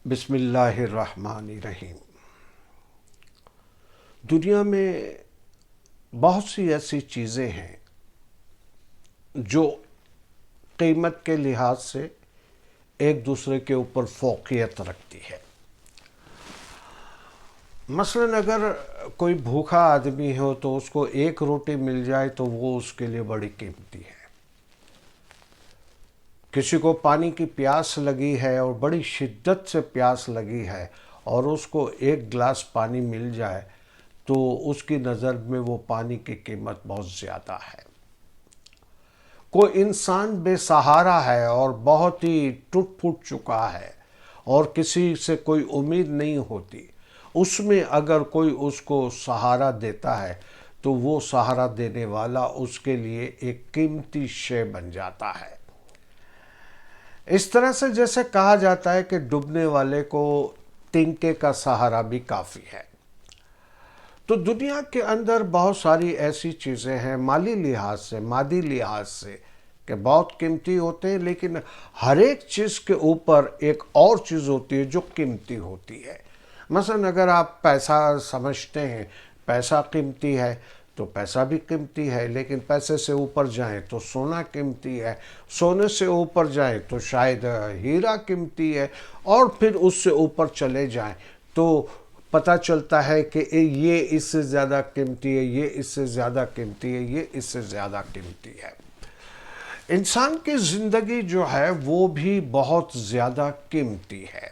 بسم اللہ الرحمن الرحیم۔ دنیا میں بہت سی ایسی چیزیں ہیں جو قیمت کے لحاظ سے ایک دوسرے کے اوپر فوقیت رکھتی ہے۔ مثلاً اگر کوئی بھوکا آدمی ہو تو اس کو ایک روٹی مل جائے تو وہ اس کے لیے بڑی قیمتی ہے۔ کسی کو پانی کی پیاس لگی ہے اور بڑی شدت سے پیاس لگی ہے اور اس کو ایک گلاس پانی مل جائے تو اس کی نظر میں وہ پانی کی قیمت بہت زیادہ ہے۔ کوئی انسان بے سہارا ہے اور بہت ہی ٹوٹ پھوٹ چکا ہے اور کسی سے کوئی امید نہیں ہوتی، اس میں اگر کوئی اس کو سہارا دیتا ہے تو وہ سہارا دینے والا اس کے لیے ایک قیمتی شے بن جاتا ہے۔ اس طرح سے جیسے کہا جاتا ہے کہ ڈوبنے والے کو تنکے کا سہارا بھی کافی ہے۔ تو دنیا کے اندر بہت ساری ایسی چیزیں ہیں مالی لحاظ سے، مادی لحاظ سے کہ بہت قیمتی ہوتے ہیں، لیکن ہر ایک چیز کے اوپر ایک اور چیز ہوتی ہے جو قیمتی ہوتی ہے۔ مثلا اگر آپ پیسہ سمجھتے ہیں پیسہ قیمتی ہے تو پیسہ بھی قیمتی ہے، لیکن پیسے سے اوپر جائیں تو سونا قیمتی ہے، سونے سے اوپر جائیں تو شاید ہیرا قیمتی ہے، اور پھر اس سے اوپر چلے جائیں تو پتہ چلتا ہے کہ یہ اس سے زیادہ قیمتی ہے، یہ اس سے زیادہ قیمتی ہے، یہ اس سے زیادہ قیمتی ہے۔ انسان کی زندگی جو ہے وہ بھی بہت زیادہ قیمتی ہے،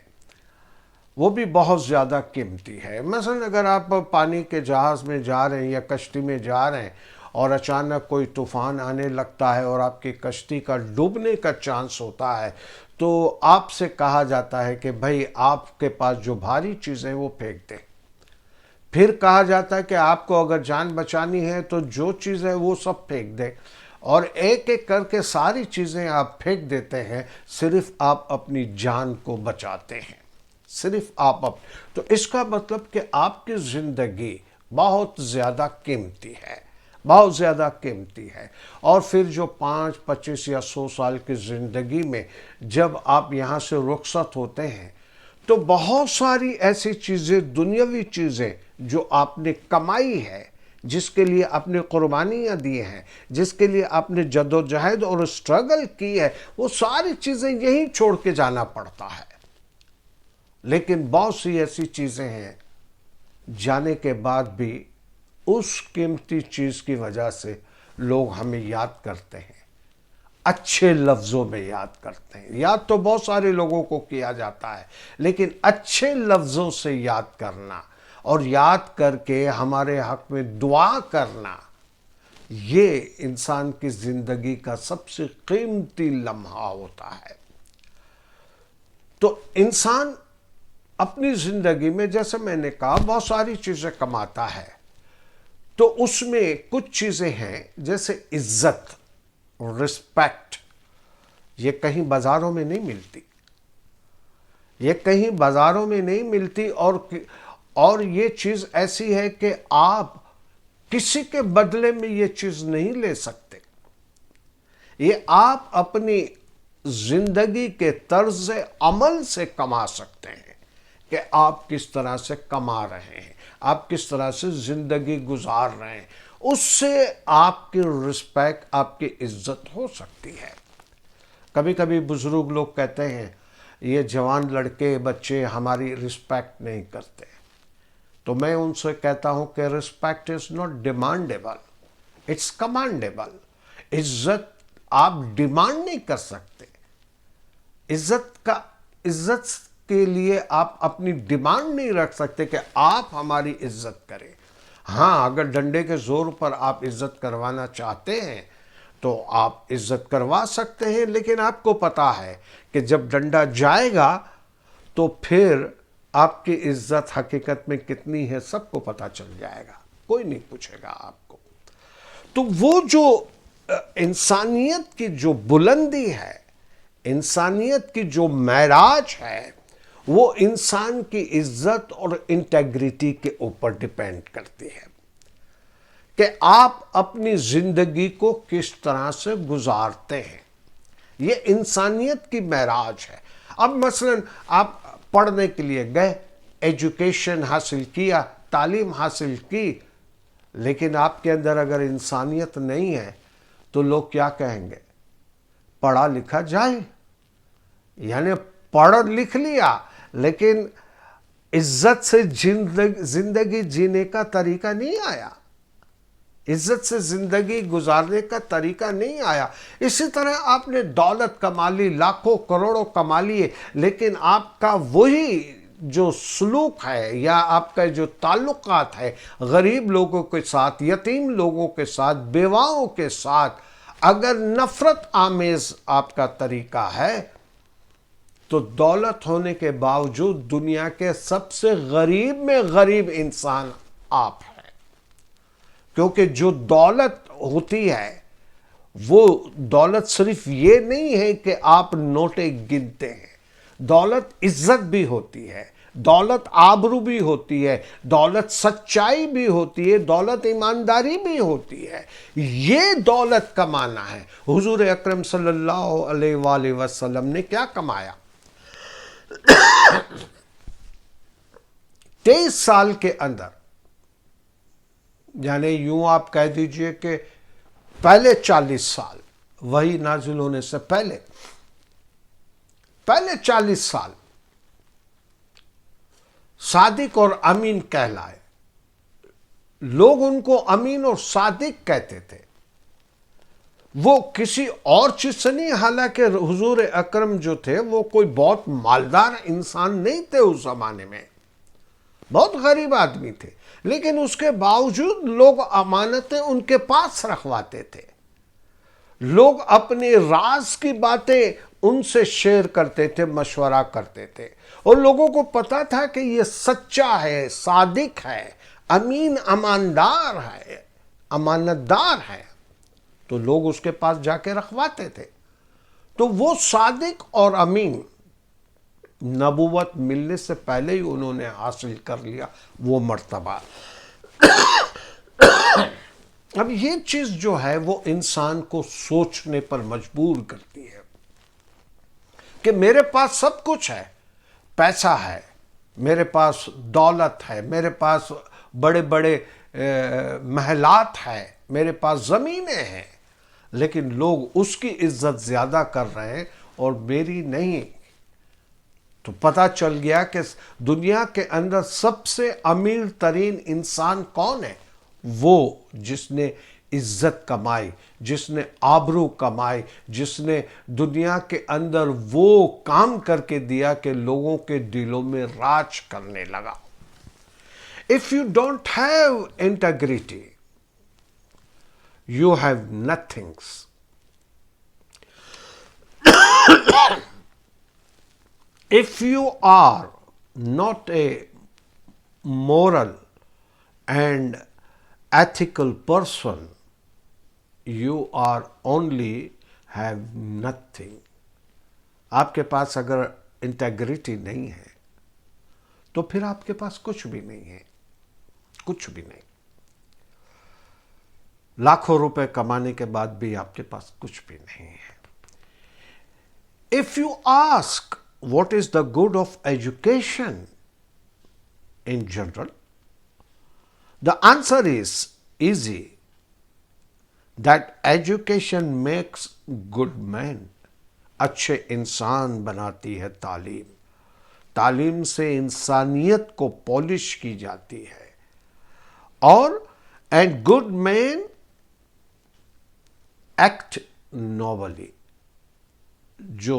وہ بھی بہت زیادہ قیمتی ہے۔ مثلا اگر آپ پانی کے جہاز میں جا رہے ہیں یا کشتی میں جا رہے ہیں اور اچانک کوئی طوفان آنے لگتا ہے اور آپ کی کشتی کا ڈوبنے کا چانس ہوتا ہے تو آپ سے کہا جاتا ہے کہ بھائی آپ کے پاس جو بھاری چیزیں وہ پھینک دیں۔ پھر کہا جاتا ہے کہ آپ کو اگر جان بچانی ہے تو جو چیز ہے وہ سب پھینک دیں، اور ایک ایک کر کے ساری چیزیں آپ پھینک دیتے ہیں، صرف آپ اپنی جان کو بچاتے ہیں، صرف آپ تو اس کا مطلب کہ آپ کی زندگی بہت زیادہ قیمتی ہے، بہت زیادہ قیمتی ہے۔ اور پھر جو 5، 25 یا 100 سال کی زندگی میں جب آپ یہاں سے رخصت ہوتے ہیں تو بہت ساری ایسی چیزیں، دنیاوی چیزیں جو آپ نے کمائی ہے، جس کے لیے آپ نے قربانیاں دی ہیں، جس کے لیے آپ نے جدوجہد اور اسٹرگل کی ہے، وہ ساری چیزیں یہیں چھوڑ کے جانا پڑتا ہے۔ لیکن بہت سی ایسی چیزیں ہیں جانے کے بعد بھی اس قیمتی چیز کی وجہ سے لوگ ہمیں یاد کرتے ہیں، اچھے لفظوں میں یاد کرتے ہیں۔ یاد تو بہت سارے لوگوں کو کیا جاتا ہے، لیکن اچھے لفظوں سے یاد کرنا اور یاد کر کے ہمارے حق میں دعا کرنا، یہ انسان کی زندگی کا سب سے قیمتی لمحہ ہوتا ہے۔ تو انسان اپنی زندگی میں، جیسے میں نے کہا، بہت ساری چیزیں کماتا ہے، تو اس میں کچھ چیزیں ہیں جیسے عزت، رسپیکٹ، یہ کہیں بازاروں میں نہیں ملتی، یہ کہیں بازاروں میں نہیں ملتی، اور یہ چیز ایسی ہے کہ آپ کسی کے بدلے میں یہ چیز نہیں لے سکتے۔ یہ آپ اپنی زندگی کے طرز عمل سے کما سکتے ہیں کہ آپ کس طرح سے کما رہے ہیں، آپ کس طرح سے زندگی گزار رہے ہیں، اس سے آپ کی رسپیکٹ، آپ کی عزت ہو سکتی ہے۔ کبھی کبھی بزرگ لوگ کہتے ہیں یہ جوان لڑکے بچے ہماری رسپیکٹ نہیں کرتے، تو میں ان سے کہتا ہوں کہ رسپیکٹ از ناٹ ڈیمانڈیبل، اٹس کمانڈیبل۔ عزت آپ ڈیمانڈ نہیں کر سکتے، عزت کے لیے آپ اپنی ڈیمانڈ نہیں رکھ سکتے کہ آپ ہماری عزت کریں۔ ہاں، اگر ڈنڈے کے زور پر آپ عزت کروانا چاہتے ہیں تو آپ عزت کروا سکتے ہیں، لیکن آپ کو پتا ہے کہ جب ڈنڈا جائے گا تو پھر آپ کی عزت حقیقت میں کتنی ہے سب کو پتا چل جائے گا، کوئی نہیں پوچھے گا آپ کو۔ تو وہ جو انسانیت کی جو بلندی ہے، انسانیت کی جو معراج ہے، وہ انسان کی عزت اور انٹیگریٹی کے اوپر ڈیپینڈ کرتی ہے کہ آپ اپنی زندگی کو کس طرح سے گزارتے ہیں۔ یہ انسانیت کی معراج ہے۔ اب مثلا آپ پڑھنے کے لیے گئے، ایجوکیشن حاصل کیا، تعلیم حاصل کی، لیکن آپ کے اندر اگر انسانیت نہیں ہے تو لوگ کیا کہیں گے؟ پڑھا لکھا جائے، یعنی پڑھ لکھ لیا لیکن عزت سے زندگی جینے کا طریقہ نہیں آیا، عزت سے زندگی گزارنے کا طریقہ نہیں آیا۔ اسی طرح آپ نے دولت کما لی، لاکھوں کروڑوں کما لیے، لیکن آپ کا وہی جو سلوک ہے یا آپ کا جو تعلقات ہے غریب لوگوں کے ساتھ، یتیم لوگوں کے ساتھ، بیواؤں کے ساتھ اگر نفرت آمیز آپ کا طریقہ ہے تو دولت ہونے کے باوجود دنیا کے سب سے غریب میں غریب انسان آپ ہیں، کیونکہ جو دولت ہوتی ہے وہ دولت صرف یہ نہیں ہے کہ آپ نوٹیں گنتے ہیں، دولت عزت بھی ہوتی ہے، دولت آبرو بھی ہوتی ہے، دولت سچائی بھی ہوتی ہے، دولت ایمانداری بھی ہوتی ہے۔ یہ دولت کمانا ہے۔ حضور اکرم صلی اللہ علیہ وآلہ وسلم نے کیا کمایا؟ 23 سال کے اندر، یعنی یوں آپ کہہ دیجئے کہ پہلے 40 سال وحی نازل ہونے سے پہلے 40 سال صادق اور امین کہلائے، لوگ ان کو امین اور صادق کہتے تھے، وہ کسی اور چیز سے نہیں، حالانکہ حضور اکرم جو تھے وہ کوئی بہت مالدار انسان نہیں تھے، اس زمانے میں بہت غریب آدمی تھے، لیکن اس کے باوجود لوگ امانتیں ان کے پاس رکھواتے تھے، لوگ اپنے راز کی باتیں ان سے شیئر کرتے تھے، مشورہ کرتے تھے، اور لوگوں کو پتا تھا کہ یہ سچا ہے، صادق ہے، امین، اماندار ہے، امانتدار ہے، تو لوگ اس کے پاس جا کے رکھواتے تھے۔ تو وہ صادق اور امین نبوت ملنے سے پہلے ہی انہوں نے حاصل کر لیا وہ مرتبہ۔ اب یہ چیز جو ہے وہ انسان کو سوچنے پر مجبور کرتی ہے کہ میرے پاس سب کچھ ہے، پیسہ ہے، میرے پاس دولت ہے، میرے پاس بڑے بڑے محلات ہیں، میرے پاس زمینیں ہیں، لیکن لوگ اس کی عزت زیادہ کر رہے ہیں اور میری نہیں۔ تو پتہ چل گیا کہ دنیا کے اندر سب سے امیر ترین انسان کون ہے؟ وہ جس نے عزت کمائی، جس نے آبرو کمائی، جس نے دنیا کے اندر وہ کام کر کے دیا کہ لوگوں کے دلوں میں راج کرنے لگا۔ If you don't have integrity, you have nothing. If you are not a moral and ethical person, you are only have nothing. آپ کے پاس اگر انٹیگریٹی نہیں ہے تو پھر آپ کے پاس کچھ بھی نہیں ہے، کچھ بھی نہیں۔ لاکھوں روپے کمانے کے بعد بھی آپ کے پاس کچھ بھی نہیں ہے۔ If you ask what is the good of education in general, the answer is easy, that education makes good men. اچھے انسان بناتی ہے تعلیم، تعلیم سے انسانیت کو پالش کی جاتی ہے، اور اینڈ گڈ مین ایکٹ نوبلی، جو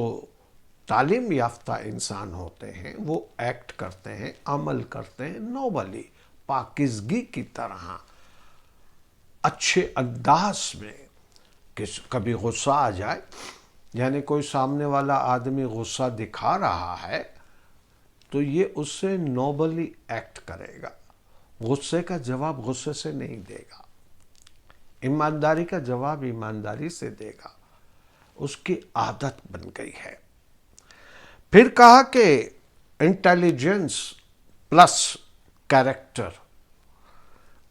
تعلیم یافتہ انسان ہوتے ہیں وہ ایکٹ کرتے ہیں، عمل کرتے ہیں نوبلی، پاکیزگی کی طرح، اچھے انداز میں۔ کہ کبھی غصہ آ جائے، یعنی کوئی سامنے والا آدمی غصہ دکھا رہا ہے تو یہ اس سے نوبلی ایکٹ کرے گا، غصے کا جواب غصے سے نہیں دے گا، ایمانداری کا جواب ایمانداری سے دے گا، اس کی عادت بن گئی ہے۔ پھر کہا کہ intelligence plus character,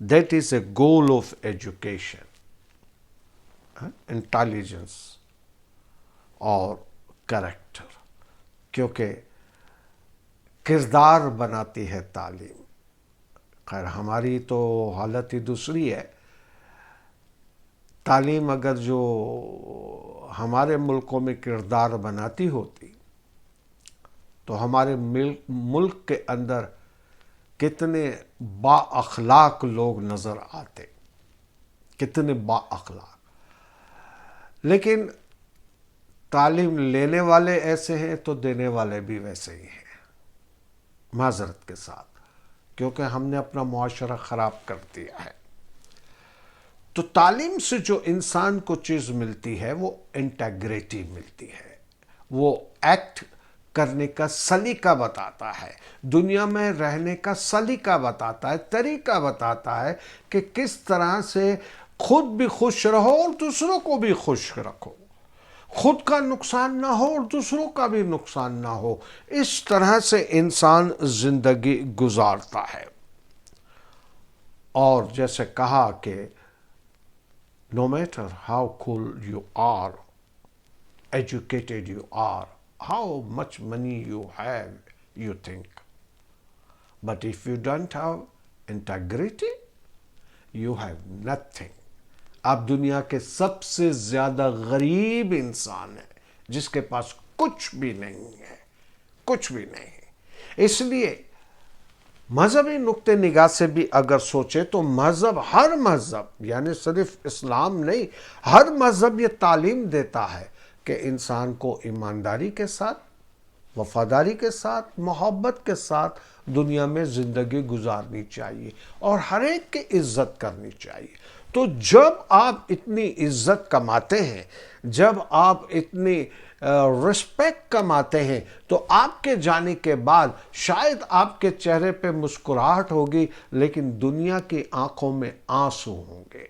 that is a goal of education. Intelligence اور کریکٹر، کیونکہ کردار بناتی ہے تعلیم. خیر ہماری تو حالت ہی دوسری ہے. تعلیم اگر جو ہمارے ملکوں میں کردار بناتی ہوتی تو ہمارے ملک کے اندر کتنے با اخلاق لوگ نظر آتے، کتنے با اخلاق. لیکن تعلیم لینے والے ایسے ہیں تو دینے والے بھی ویسے ہی ہیں، معذرت کے ساتھ، کیونکہ ہم نے اپنا معاشرہ خراب کر دیا ہے. تو تعلیم سے جو انسان کو چیز ملتی ہے وہ انٹیگریٹی ملتی ہے، وہ ایکٹ کرنے کا سلیقہ بتاتا ہے، دنیا میں رہنے کا سلیقہ بتاتا ہے، طریقہ بتاتا ہے کہ کس طرح سے خود بھی خوش رہو اور دوسروں کو بھی خوش رکھو، خود کا نقصان نہ ہو اور دوسروں کا بھی نقصان نہ ہو. اس طرح سے انسان زندگی گزارتا ہے. اور جیسے کہا کہ no matter how cool you are, educated you are, how much money you have, you think. But if you don't have integrity, you have nothing. آپ دنیا کے سب سے زیادہ غریب انسان ہیں جس کے پاس کچھ بھی نہیں ہے، کچھ بھی نہیں ہے. اس لیے مذہبی نقطہ نگاہ سے بھی اگر سوچے تو مذہب، ہر مذہب، یعنی صرف اسلام نہیں، ہر مذہب یہ تعلیم دیتا ہے کہ انسان کو ایمانداری کے ساتھ، وفاداری کے ساتھ، محبت کے ساتھ دنیا میں زندگی گزارنی چاہیے اور ہر ایک کی عزت کرنی چاہیے. تو جب آپ اتنی عزت کماتے ہیں، جب آپ اتنی رسپیکٹ کماتے ہیں، تو آپ کے جانے کے بعد شاید آپ کے چہرے پہ مسکراہٹ ہوگی لیکن دنیا کی آنکھوں میں آنسو ہوں گے.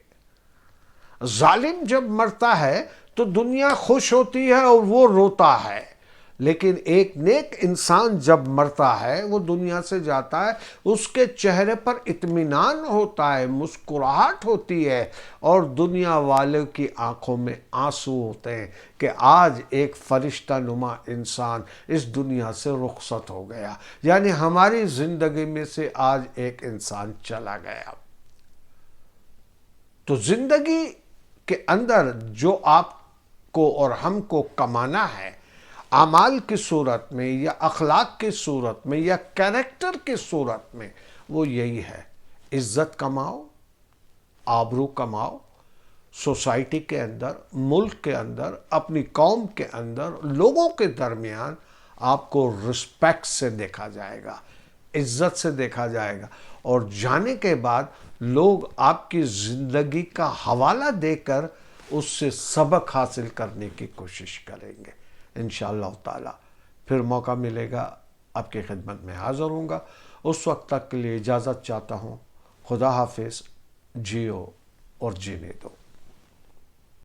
ظالم جب مرتا ہے تو دنیا خوش ہوتی ہے اور وہ روتا ہے، لیکن ایک نیک انسان جب مرتا ہے، وہ دنیا سے جاتا ہے، اس کے چہرے پر اطمینان ہوتا ہے، مسکراہٹ ہوتی ہے اور دنیا والوں کی آنکھوں میں آنسو ہوتے ہیں کہ آج ایک فرشتہ نما انسان اس دنیا سے رخصت ہو گیا، یعنی ہماری زندگی میں سے آج ایک انسان چلا گیا. تو زندگی کے اندر جو آپ کو اور ہم کو کمانا ہے، اعمال کی صورت میں یا اخلاق کی صورت میں یا کریکٹر کی صورت میں، وہ یہی ہے: عزت کماؤ، آبرو کماؤ، سوسائٹی کے اندر، ملک کے اندر، اپنی قوم کے اندر، لوگوں کے درمیان آپ کو رسپیکٹ سے دیکھا جائے گا، عزت سے دیکھا جائے گا، اور جانے کے بعد لوگ آپ کی زندگی کا حوالہ دے کر اس سے سبق حاصل کرنے کی کوشش کریں گے. انشاءاللہ تعالی پھر موقع ملے گا، آپ کی خدمت میں حاضر ہوں گا. اس وقت تک کے لیے اجازت چاہتا ہوں. خدا حافظ. جیو اور جینے دو.